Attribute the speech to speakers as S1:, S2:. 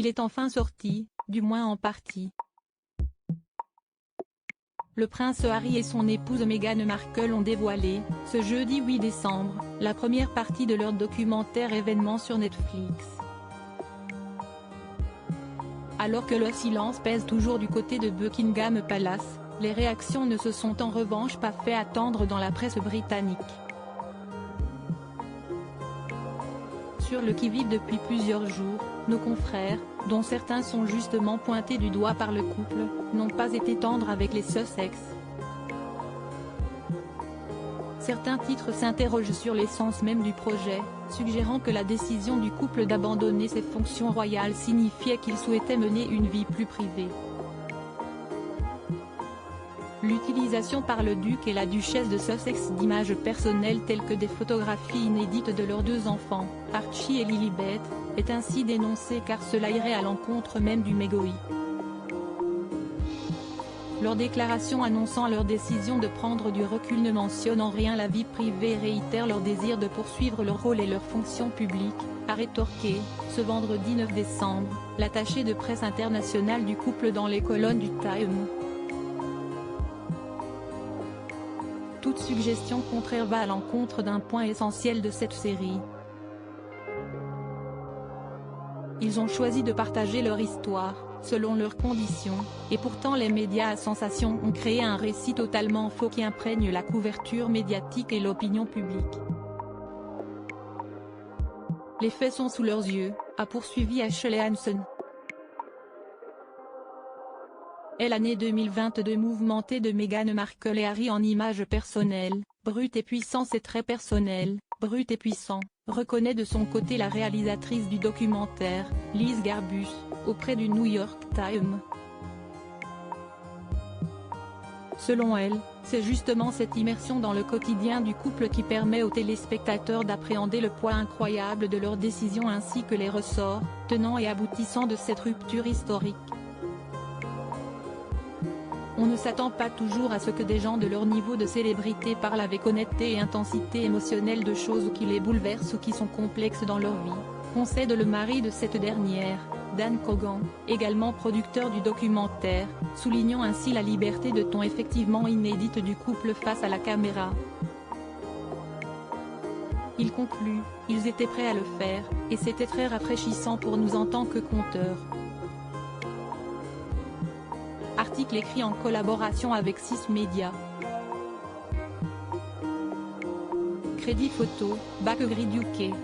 S1: Il est enfin sorti, du moins en partie. Le prince Harry et son épouse Meghan Markle ont dévoilé, ce jeudi 8 décembre, la première partie de leur documentaire événement sur Netflix. Alors que le silence pèse toujours du côté de Buckingham Palace, les réactions ne se sont en revanche pas fait attendre dans la presse britannique. Sur le qui-vive depuis plusieurs jours, nos confrères, dont certains sont justement pointés du doigt par le couple, n'ont pas été tendres avec les Sussex. Certains titres s'interrogent sur l'essence même du projet, suggérant que la décision du couple d'abandonner ses fonctions royales signifiait qu'il souhaitait mener une vie plus privée. L'utilisation par le duc et la duchesse de Sussex d'images personnelles telles que des photographies inédites de leurs deux enfants, Archie et Lilibet, est ainsi dénoncée car cela irait à l'encontre même du mégoï. Leur déclaration annonçant leur décision de prendre du recul ne mentionne en rien la vie privée et réitère leur désir de poursuivre leur rôle et leurs fonctions publiques, a rétorqué, ce vendredi 9 décembre, l'attaché de presse international du couple dans les colonnes du Time. Toute suggestion contraire va à l'encontre d'un point essentiel de cette série. Ils ont choisi de partager leur histoire, selon leurs conditions, et pourtant les médias à sensation ont créé un récit totalement faux qui imprègne la couverture médiatique et l'opinion publique. Les faits sont sous leurs yeux, a poursuivi Ashley Hanson. Et l'année 2022 mouvementée de Meghan Markle et Harry en images personnelles, brut et puissant. C'est très personnel, brut et puissant, reconnaît de son côté la réalisatrice du documentaire, Liz Garbus, auprès du New York Times. Selon elle, c'est justement cette immersion dans le quotidien du couple qui permet aux téléspectateurs d'appréhender le poids incroyable de leurs décisions ainsi que les ressorts, tenants et aboutissants de cette rupture historique. On ne s'attend pas toujours à ce que des gens de leur niveau de célébrité parlent avec honnêteté et intensité émotionnelle de choses qui les bouleversent ou qui sont complexes dans leur vie, concède le mari de cette dernière, Dan Cogan, également producteur du documentaire, soulignant ainsi la liberté de ton effectivement inédite du couple face à la caméra. Il conclut, ils étaient prêts à le faire, et c'était très rafraîchissant pour nous en tant que conteurs. Article écrit en collaboration avec 6 médias. Crédit photo, Backgrid UK.